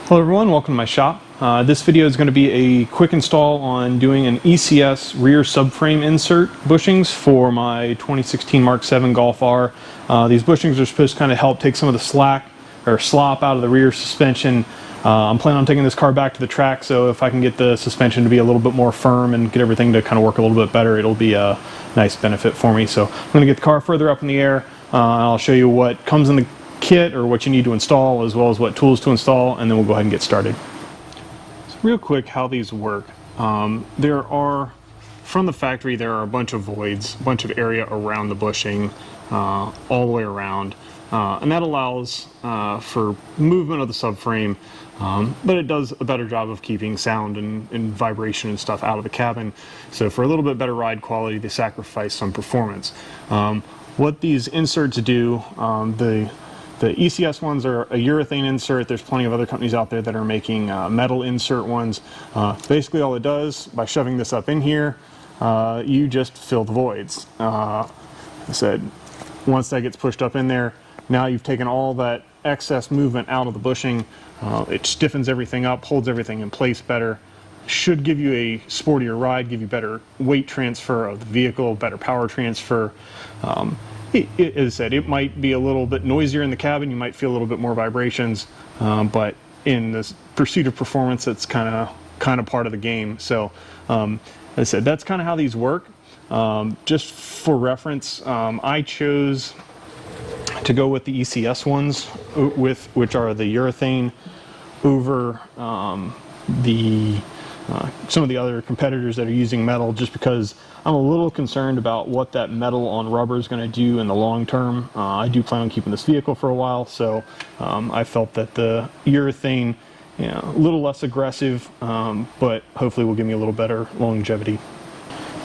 Hello everyone, welcome to my shop. This video is going to be a quick install on doing an ECS rear subframe insert bushings for my 2016 Mark 7 Golf R. These bushings are supposed to kind of help take some of the slack or slop out of the rear suspension. I'm planning on taking this car back to the track, so if I can get the suspension to be a little bit more firm and get everything to kind of work a little bit better, it'll be a nice benefit for me. So I'm going to get the car further up in the air. I'll show you what comes in the kit or what you need to install, as well as what tools to install, and then we'll go ahead and get started. So real quick, how these work. There are, from the factory, there are a bunch of voids, a bunch of area around the bushing, all the way around, and that allows for movement of the subframe, but it does a better job of keeping sound and vibration and stuff out of the cabin. So for a little bit better ride quality, they sacrifice some performance. What these inserts do, the ECS ones are a urethane insert. There's plenty of other companies out there that are making metal insert ones. Basically all it does, by shoving this up in here, you just fill the voids. I said, once that gets pushed up in there, now you've taken all that excess movement out of the bushing. It stiffens everything up, holds everything in place better. Should give you a sportier ride, give you better weight transfer of the vehicle, better power transfer. As I said, it might be a little bit noisier in the cabin, you might feel a little bit more vibrations, but in this pursuit of performance, that's kind of part of the game. So as I said, that's kind of how these work. Just for reference, I chose to go with the ECS ones, which are the urethane, over some of the other competitors that are using metal, just because I'm a little concerned about what that metal on rubber is going to do in the long term. I do plan on keeping this vehicle for a while, so I felt that the urethane, a little less aggressive, but hopefully will give me a little better longevity.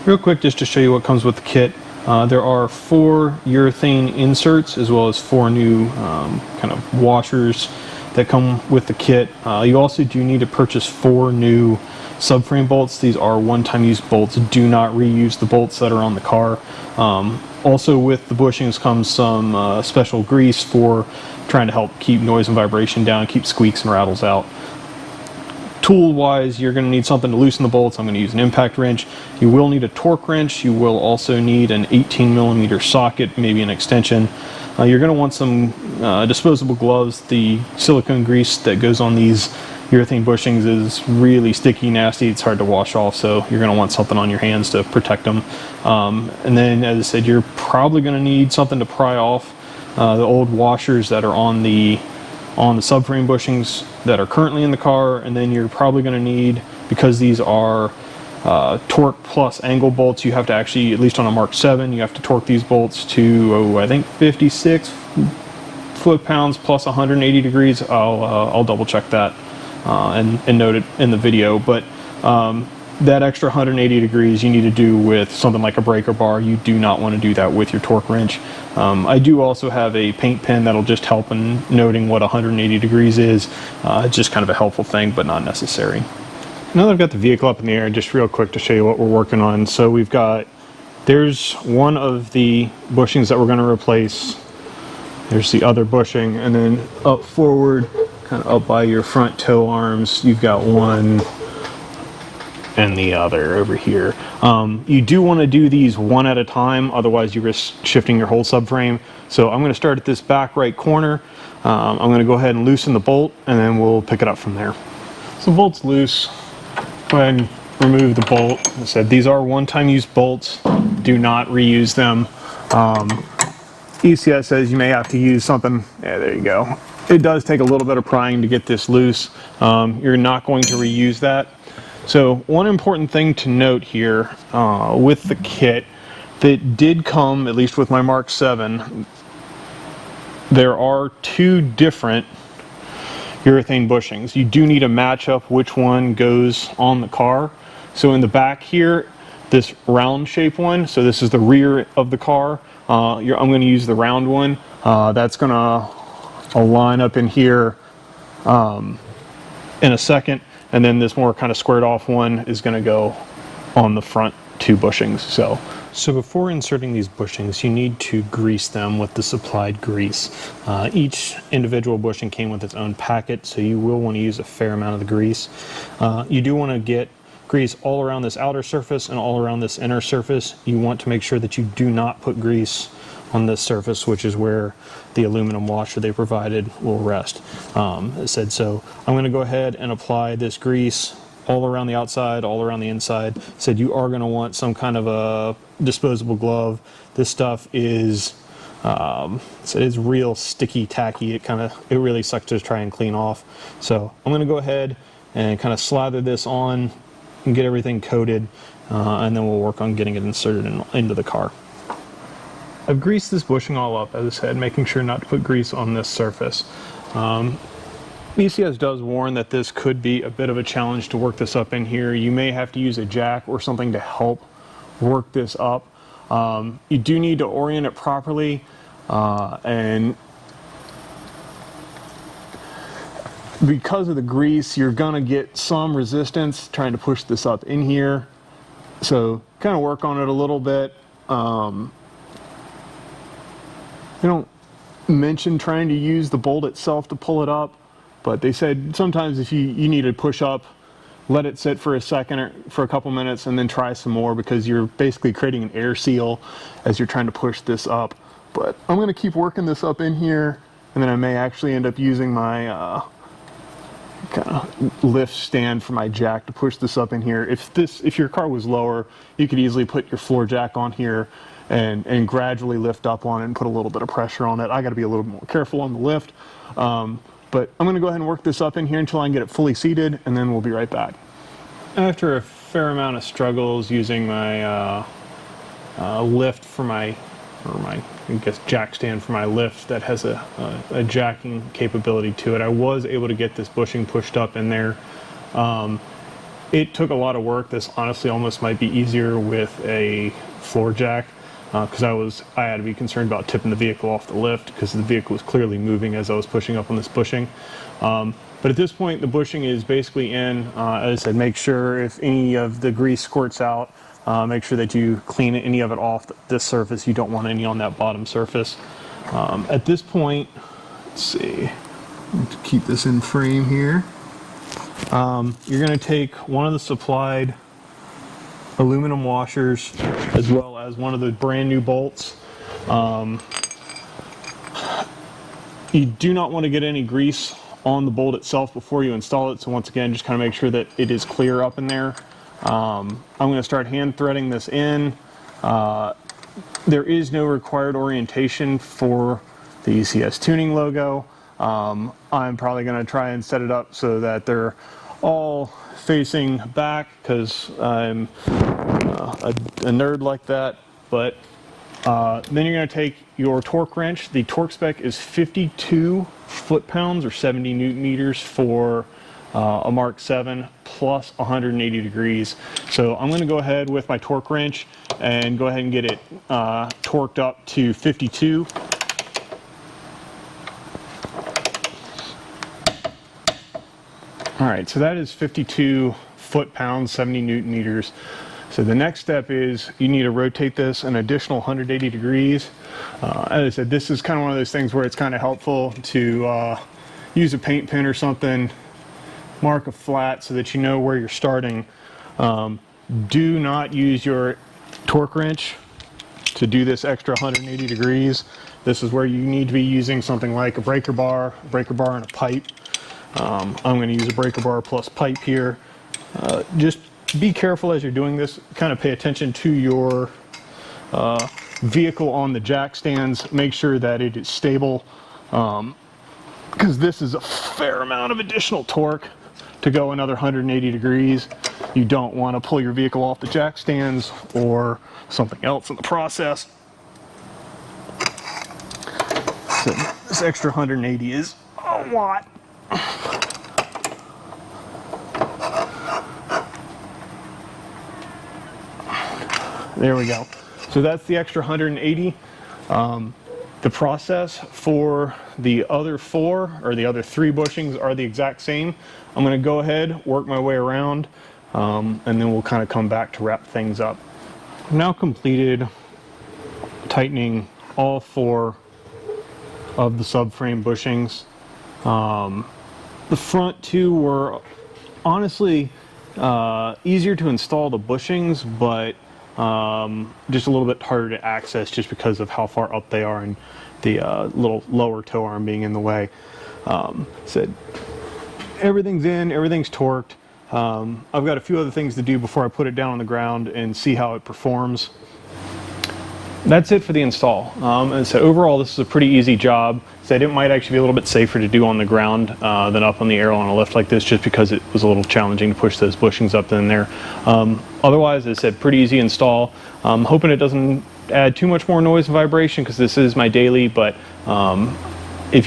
Real quick, just to show you what comes with the kit, there are 4 urethane inserts as well as 4 new kind of washers that come with the kit. You also do need to purchase 4 new subframe bolts. These are one-time use bolts. Do not reuse the bolts that are on the car. Also with the bushings comes some special grease for trying to help keep noise and vibration down, keep squeaks and rattles out. Tool-wise, you're going to need something to loosen the bolts. I'm going to use an impact wrench. You will need a torque wrench. You will also need an 18mm socket, maybe an extension. You're going to want some disposable gloves. The silicone grease that goes on these urethane bushings is really sticky, nasty. It's hard to wash off, so you're going to want something on your hands to protect them. And then, as I said, you're probably going to need something to pry off the old washers that are on the subframe bushings that are currently in the car. And then you're probably going to need, because these are torque plus angle bolts, you have to actually, at least on a Mark 7, you have to torque these bolts to, I think 56 foot-pounds plus 180 degrees. I'll double check that and note it in the video, but that extra 180 degrees you need to do with something like a breaker bar. You do not want to do that with your torque wrench. I do also have a paint pen that'll just help in noting what 180 degrees is. It's just kind of a helpful thing, but not necessary. Now that I've got the vehicle up in the air, just real quick to show you what we're working on. So we've got, there's one of the bushings that we're going to replace. There's the other bushing, and then up forward, kind of up by your front toe arms, you've got one and the other over here. You do want to do these one at a time, otherwise you risk shifting your whole subframe. So I'm going to start at this back right corner. I'm going to go ahead and loosen the bolt, and then we'll pick it up from there. So the bolt's loose. Go ahead and remove the bolt. As I said, these are one-time use bolts. Do not reuse them. ECS says you may have to use something. Yeah, there you go. It does take a little bit of prying to get this loose. You're not going to reuse that. So one important thing to note here with the kit that did come, at least with my Mark 7, there are 2 different urethane bushings. You do need to match up which one goes on the car. So in the back here, this round shape one, so this is the rear of the car. I'm going to use the round one. That's going to line up in here in a second, and then this more kind of squared off one is going to go on the front two bushings. So before inserting these bushings, you need to grease them with the supplied grease. Each individual bushing came with its own packet, so you will want to use a fair amount of the grease. You do want to get grease all around this outer surface and all around this inner surface. You want to make sure that you do not put grease on this surface, which is where the aluminum washer they provided will rest. It said, so I'm going to go ahead and apply this grease all around the outside, all around the inside. It said you are going to want some kind of a disposable glove. This stuff is it's real sticky, tacky. It really sucks to try and clean off. So I'm going to go ahead and kind of slather this on and get everything coated, and then we'll work on getting it inserted into the car. I've greased this bushing all up, as I said, making sure not to put grease on this surface. ECS does warn that this could be a bit of a challenge to work this up in here. You may have to use a jack or something to help work this up. You do need to orient it properly, and because of the grease, you're gonna get some resistance trying to push this up in here. So kind of work on it a little bit. They don't mention trying to use the bolt itself to pull it up, but they said sometimes if you need to push up, let it sit for a second or for a couple minutes and then try some more, because you're basically creating an air seal as you're trying to push this up. But I'm going to keep working this up in here, and then I may actually end up using my kind of lift stand for my jack to push this up in here. If your car was lower, you could easily put your floor jack on here and gradually lift up on it and put a little bit of pressure on it. I got to be a little more careful on the lift. But I'm going to go ahead and work this up in here until I can get it fully seated, and then we'll be right back. After a fair amount of struggles using my lift for my jack stand for my lift that has a jacking capability to it, I was able to get this bushing pushed up in there. It took a lot of work. This honestly almost might be easier with a floor jack, because I had to be concerned about tipping the vehicle off the lift, because the vehicle was clearly moving as I was pushing up on this bushing. But at this point, the bushing is basically in. As I said, make sure if any of the grease squirts out, make sure that you clean any of it off this surface. You don't want any on that bottom surface. At this point, let's see, to keep this in frame here, you're going to take one of the supplied aluminum washers as well as one of the brand new bolts. You do not want to get any grease on the bolt itself before you install it, so once again, just kind of make sure that it is clear up in there. I'm going to start hand threading this in. There is no required orientation for the ECS Tuning logo. I'm probably going to try and set it up so that they're all facing back, because I'm a nerd like that. But then you're going to take your torque wrench. The torque spec is 52 foot-pounds or 70 newton meters for a Mark 7 plus 180 degrees. So I'm going to go ahead with my torque wrench and go ahead and get it torqued up to 52. All right, so that is 52 foot-pounds, 70 newton meters. So the next step is you need to rotate this an additional 180 degrees. As I said, this is kind of one of those things where it's kind of helpful to use a paint pen or something, mark a flat so that you know where you're starting. Do not use your torque wrench to do this extra 180 degrees. This is where you need to be using something like a breaker bar and a pipe. I'm going to use a breaker bar plus pipe here. Just be careful as you're doing this. Kind of pay attention to your vehicle on the jack stands. Make sure that it is stable, because this is a fair amount of additional torque to go another 180 degrees. You don't want to pull your vehicle off the jack stands or something else in the process. So this extra 180 is a lot. There we go. So that's the extra 180. The process for the other four, or the other three bushings, are the exact same. I'm going to go ahead, work my way around, and then we'll kind of come back to wrap things up. I've now completed tightening all 4 of the subframe bushings. The front 2 were honestly easier to install the bushings, but just a little bit harder to access just because of how far up they are and the little lower toe arm being in the way. So everything's in, everything's torqued. I've got a few other things to do before I put it down on the ground and see how it performs. That's it for the install. And so overall, this is a pretty easy job. So it might actually be a little bit safer to do on the ground than up on the aerial on a lift like this, just because it was a little challenging to push those bushings up in there. Otherwise, as I said, pretty easy install. Hoping it doesn't add too much more noise and vibration, because this is my daily, but if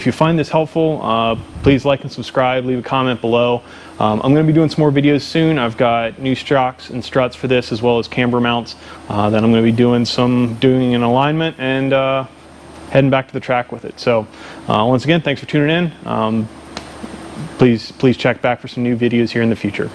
you find this helpful, please like and subscribe, leave a comment below. I'm going to be doing some more videos soon. I've got new shocks and struts for this, as well as camber mounts that I'm going to be doing an alignment and heading back to the track with it. So once again, thanks for tuning in. Please check back for some new videos here in the future.